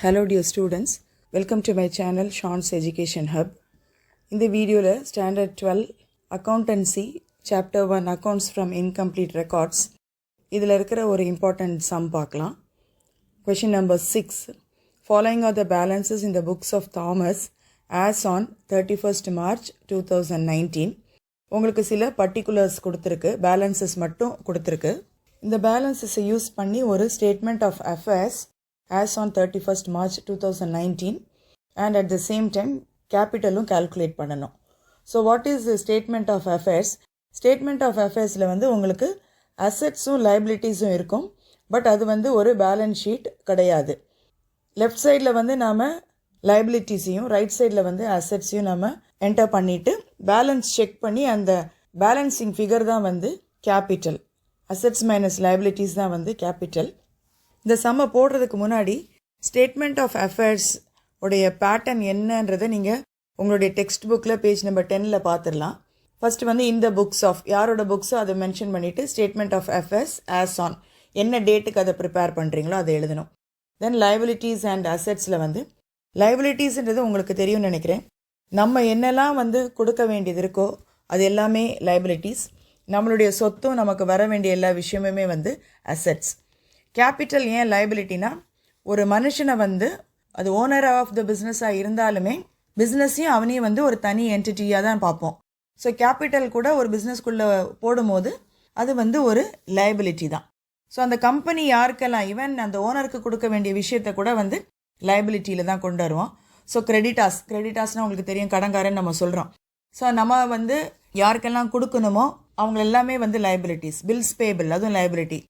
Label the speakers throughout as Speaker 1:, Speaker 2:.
Speaker 1: Hello dear students, welcome to my channel Sean's Education Hub. In the video Standard 12 Accountancy Chapter 1 Accounts from Incomplete Records இதில் இருக்கிற ஒரு important sum பார்க்கலாம். Question number 6. Following are the balances in the books of Thomas as on 31st March 2019. உங்களுக்கு சில particulars கொடுத்திருக்கு, balances மட்டும் கொடுத்திருக்கு. இந்த balances யூஸ் பண்ணி ஒரு statement of affairs as on 31st March 2019 and at the same time capitalum calculate பண்ணணும். So what is the statement of affairs? Statement of affairsல வந்து உங்களுக்கு assetsum liabilitiesum இருக்கும், பட் அது வந்து ஒரு balance sheet கிடையாது. லெஃப்ட் சைடில் வந்து நாம் liabilitiesையும் ரைட் சைடில் வந்து assetsையும் நம்ம என்டர் பண்ணிவிட்டு பேலன்ஸ் செக் பண்ணி அந்த பேலன்சிங் ஃபிகர் தான் வந்து கேபிட்டல். assets மைனஸ் liabilities தான் வந்து கேபிட்டல். இந்த சம்மை போடுறதுக்கு முன்னாடி ஸ்டேட்மெண்ட் ஆஃப் அஃபேர்ஸ் உடைய பேட்டர்ன் என்னன்றதை நீங்கள் உங்களுடைய டெக்ஸ்ட் புக்கில் பேஜ் நம்பர் 10ல் பார்த்துடலாம். ஃபஸ்ட்டு வந்து இந்த புக்ஸ் ஆஃப் யாரோட புக்ஸோ அதை மென்ஷன் பண்ணிவிட்டு statement of affairs as on என்ன டேட்டுக்கு அதை ப்ரிப்பேர் பண்ணுறீங்களோ அதை எழுதணும். தென் லைபிலிட்டிஸ் அண்ட் அசெட்ஸில் வந்து லைபிலிட்டிஸ்ன்றது உங்களுக்கு தெரியும்னு நினைக்கிறேன். நம்ம என்னெல்லாம் வந்து கொடுக்க வேண்டியது இருக்கோ அது எல்லாமே லைபிலிட்டிஸ். நம்மளுடைய சொத்தும் நமக்கு வர வேண்டிய எல்லா விஷயமுமே வந்து அசெட்ஸ். கேபிட்டல் ஏன் லைபிலிட்டினா, ஒரு மனுஷனை வந்து அது ஓனர் ஆஃப் த பிஸ்னஸாக இருந்தாலுமே பிஸ்னஸையும் அவனையும் வந்து ஒரு தனி என்டிட்டியாக தான் பார்ப்போம். ஸோ கேபிட்டல் கூட ஒரு பிஸ்னஸ்குள்ளே போடும்போது அது வந்து ஒரு லைபிலிட்டி தான். ஸோ அந்த கம்பெனி யாருக்கெல்லாம் ஈவன் அந்த ஓனருக்கு கொடுக்க வேண்டிய விஷயத்தை கூட வந்து லைபிலிட்டியில் தான் கொண்டு வருவோம். ஸோ கிரெடிட்டாஸ்னால் உங்களுக்கு தெரியும், கடன்காரன்னு நம்ம சொல்கிறோம். ஸோ நம்ம வந்து யாருக்கெல்லாம் கொடுக்கணுமோ அவங்க எல்லாமே வந்து லைபிலிட்டிஸ். பில்ஸ் பேபிள் அதுவும் லைபிலிட்டி.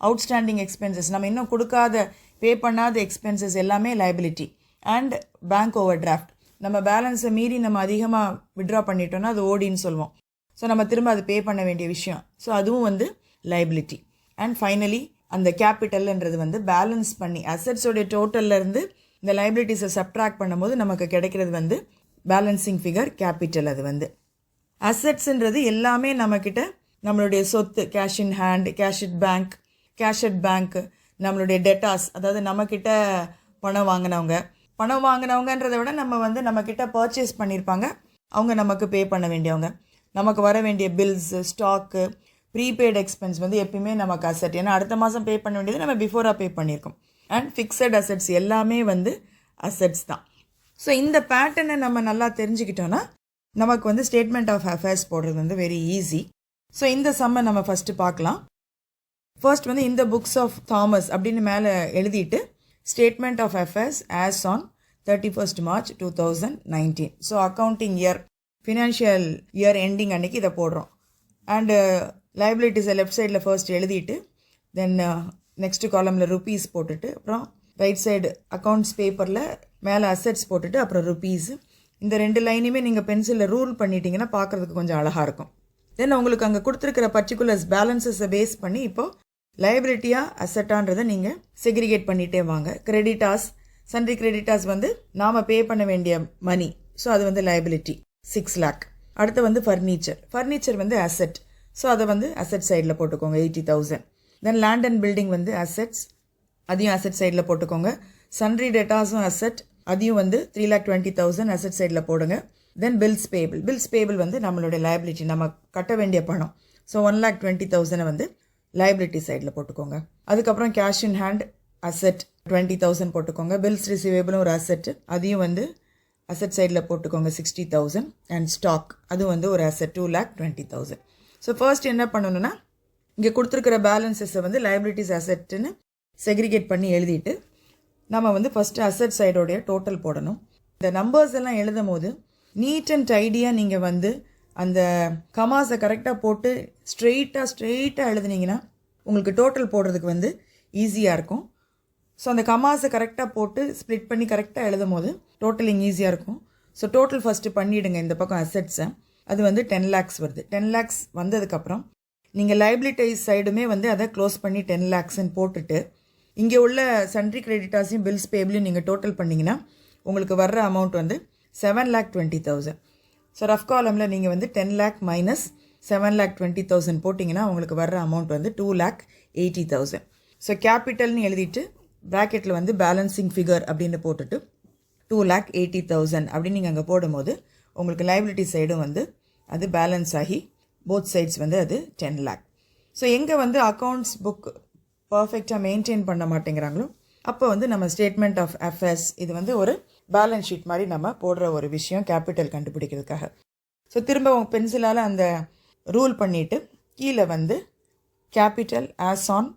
Speaker 1: அவுட்ஸ்டாண்டிங் எக்ஸ்பென்சஸ் நம்ம இன்னும் கொடுக்காத பே பண்ணாத எக்ஸ்பென்சஸ் எல்லாமே liability. And bank over draft நம்ம பேலன்ஸை மீறி நம்ம அதிகமாக விட்ரா பண்ணிட்டோம்னா அது ஓடின்னு சொல்லுவோம். ஸோ நம்ம திரும்ப அது பே பண்ண வேண்டிய விஷயம். ஸோ அதுவும் வந்து லைபிலிட்டி. அண்ட் ஃபைனலி அந்த கேபிட்டல்ன்றது வந்து பேலன்ஸ் பண்ணி அசெட்ஸோடைய டோட்டல்லேருந்து இந்த லைபிலிட்டிஸை சப்ட்ராக்ட் பண்ணும்போது நமக்கு கிடைக்கிறது வந்து பேலன்சிங் ஃபிகர் கேபிட்டல். அது வந்து அசெட்ஸுன்றது எல்லாமே நம்மக்கிட்ட நம்மளுடைய சொத்து, cash in hand, cash at bank, நம்மளுடைய டெட்டாஸ், அதாவது நம்மக்கிட்ட பணம் வாங்கினவங்கன்றதை விட நம்ம வந்து நம்மக்கிட்ட பர்ச்சேஸ் பண்ணியிருப்பாங்க, அவங்க நமக்கு பே பண்ண வேண்டியவங்க, நமக்கு வர வேண்டிய பில்ஸ், ஸ்டாக்கு, ப்ரீபெய்டு எக்ஸ்பென்ஸ் வந்து எப்பயுமே நமக்கு அசெட். ஏன்னா அடுத்த மாதம் பே பண்ண வேண்டியது நம்ம பிஃபோராக பே பண்ணியிருக்கோம். அண்ட் ஃபிக்ஸட் அசெட்ஸ் எல்லாமே வந்து அசெட்ஸ் தான். ஸோ இந்த பேட்டர்னை நம்ம நல்லா தெரிஞ்சுக்கிட்டோன்னா நமக்கு வந்து ஸ்டேட்மெண்ட் ஆஃப் அஃபேர்ஸ் போடுறது வந்து வெரி ஈஸி. ஸோ இந்த சம்மை நம்ம ஃபஸ்ட்டு பார்க்கலாம். ஃபர்ஸ்ட் வந்து இந்த புக்ஸ் ஆஃப் தாமஸ் அப்படின்னு மேலே எழுதிட்டு statement of affairs as on 31st March 2019. So accounting year, financial year ending அன்னைக்கு இதை போடுறோம். அண்டு லைபிலிட்டிஸை லெஃப்ட் சைடில் ஃபர்ஸ்ட் எழுதிட்டு தென் நெக்ஸ்ட்டு காலமில் ருப்பீஸ் போட்டுட்டு அப்புறம் ரைட் சைடு அக்கௌண்ட்ஸ் பேப்பரில் மேலே அசெட்ஸ் போட்டுட்டு அப்புறம் ருப்பீஸ். இந்த ரெண்டு லைனையுமே நீங்கள் பென்சிலில் ரூல் பண்ணிட்டீங்கன்னா பார்க்குறதுக்கு கொஞ்சம் அழகாக இருக்கும். தென் உங்களுக்கு அங்கே கொடுத்துருக்கிற பர்டிகுலர்ஸ் பேலன்ஸஸை பேஸ் பண்ணி இப்போது லைபிலிட்டியாக அசெட்டான்றதை நீங்கள் செக்ரிகேட் பண்ணிகிட்டே வாங்க. கிரெடிட்டாஸ், சன்ட்ரி கிரெடிட்டாஸ் வந்து நாம் பே பண்ண வேண்டிய மணி, ஸோ அது வந்து லைபிலிட்டி 6 lakh. அடுத்து வந்து ஃபர்னிச்சர் வந்து அசெட், ஸோ அதை வந்து அசெட் சைடில் போட்டுக்கோங்க 80,000. தென் லேண்ட் அண்ட் பில்டிங் வந்து அசெட்ஸ், அதையும் அசெட் சைடில் போட்டுக்கோங்க. சன்ட்ரி டெட்டாஸும் அசெட், அதையும் வந்து 3,20,000 அசெட் சைடில் போடுங்க. தென் பில்ஸ் பேபிள் வந்து நம்மளுடைய லைபிலிட்டி, நம்ம கட்ட வேண்டிய பணம். ஸோ 1,20,000 வந்து லைபிலிட்டி சைடில் போட்டுக்கோங்க. அதுக்கப்புறம் கேஷ் இன் ஹேண்ட் அசெட் 20,000 போட்டுக்கோங்க. பில்ஸ் ரிசீவேபிளும் ஒரு அசெட், அதையும் வந்து அசெட் சைடில் போட்டுக்கோங்க 60,000. அண்ட் ஸ்டாக் அதுவும் வந்து ஒரு அசெட் 2,20,000. ஸோ ஃபர்ஸ்ட் என்ன பண்ணணும்னா இங்கே கொடுத்துருக்கிற பேலன்ஸஸை வந்து லைபிலிட்டிஸ் அசெட்டுன்னு செக்ரிகேட் பண்ணி எழுதிட்டு நம்ம வந்து ஃபஸ்ட்டு அசெட் சைடோடைய டோட்டல் போடணும். இந்த நம்பர்ஸ் எல்லாம் எழுதும் போது நீட் அண்ட் டைடியாக நீங்கள் வந்து அந்த கமாஸை கரெக்டாக போட்டு ஸ்ட்ரெயிட்டாக எழுதுனீங்கன்னா உங்களுக்கு டோட்டல் போடுறதுக்கு வந்து ஈஸியாக இருக்கும். ஸோ அந்த கமாஸை கரெக்டாக போட்டு ஸ்ப்ளிட் பண்ணி கரெக்டாக எழுதும் போது டோட்டலிங் ஈஸியாக இருக்கும். ஸோ டோட்டல் ஃபஸ்ட்டு பண்ணிவிடுங்க. இந்த பக்கம் அசெட்ஸை அது வந்து 10 lakhs வருது. 10 lakhs வந்ததுக்கப்புறம் நீங்கள் லைபிலிட்டிஸ் சைடுமே வந்து அதை க்ளோஸ் பண்ணி 10 lakhsன்னு போட்டுட்டு இங்கே உள்ள சன்ட்ரி கிரெடிட்டாஸையும் பில்ஸ் பேபிளையும் நீங்கள் டோட்டல் பண்ணிங்கன்னா உங்களுக்கு வர்ற அமௌண்ட் வந்து 7,20,000. ஸோ ரஃப் காலமில் நீங்கள் வந்து 10 lakh மைனஸ் 7,20,000 போட்டிங்கன்னா உங்களுக்கு வர்ற அமௌண்ட் வந்து 2,80,000. ஸோ கேபிட்டல்னு எழுதிட்டு ப்ராக்கெட்டில் வந்து பேலன்சிங் ஃபிகர் அப்படின்னு போட்டுட்டு 2,80,000 அப்படின்னு நீங்கள் அங்கே போடும்போது உங்களுக்கு லைபிலிட்டி சைடும் வந்து அது பேலன்ஸ் ஆகி போத் சைட்ஸ் வந்து அது 10 lakh. ஸோ எங்கே வந்து அக்கௌண்ட்ஸ் புக் பர்ஃபெக்டாக மெயின்டைன் பண்ண மாட்டேங்கிறாங்களோ அப்போ வந்து நம்ம ஸ்டேட்மெண்ட் ஆஃப் அஃபேர்ஸ் இது வந்து ஒரு பேலன்ஸ் ஷீட் மாதிரி நம்ம போடுற ஒரு விஷயம் கேபிட்டல் கண்டுபிடிக்கிறதுக்காக. ஸோ திரும்ப உங்கள் பென்சிலால் அந்த ரூல் பண்ணிவிட்டு கீழே வந்து capital as on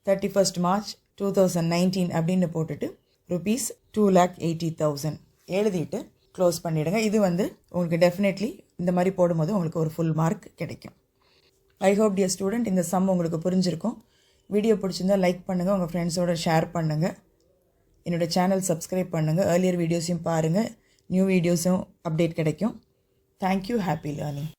Speaker 1: 31st March 2019 அப்படின்னு போட்டுட்டு ₹2,80,000 எழுதிட்டு க்ளோஸ் பண்ணிவிடுங்க. இது வந்து உங்களுக்கு டெஃபினெட்லி இந்த மாதிரி போடும்போது உங்களுக்கு ஒரு ஃபுல் மார்க் கிடைக்கும். ஐ ஹோப் டியர் ஸ்டூடெண்ட் இந்த சம் உங்களுக்கு புரிஞ்சிருக்கும். வீடியோ பிடிச்சிருந்தால் லைக் பண்ணுங்கள், உங்கள் ஃப்ரெண்ட்ஸோட ஷேர் பண்ணுங்கள், என்னோடய சேனல் சப்ஸ்கிரைப் பண்ணுங்கள், ஏர்லியர் வீடியோஸையும் பாருங்கள், நியூ வீடியோஸும் அப்டேட் கிடைக்கும். தேங்க்யூ. Happy learning.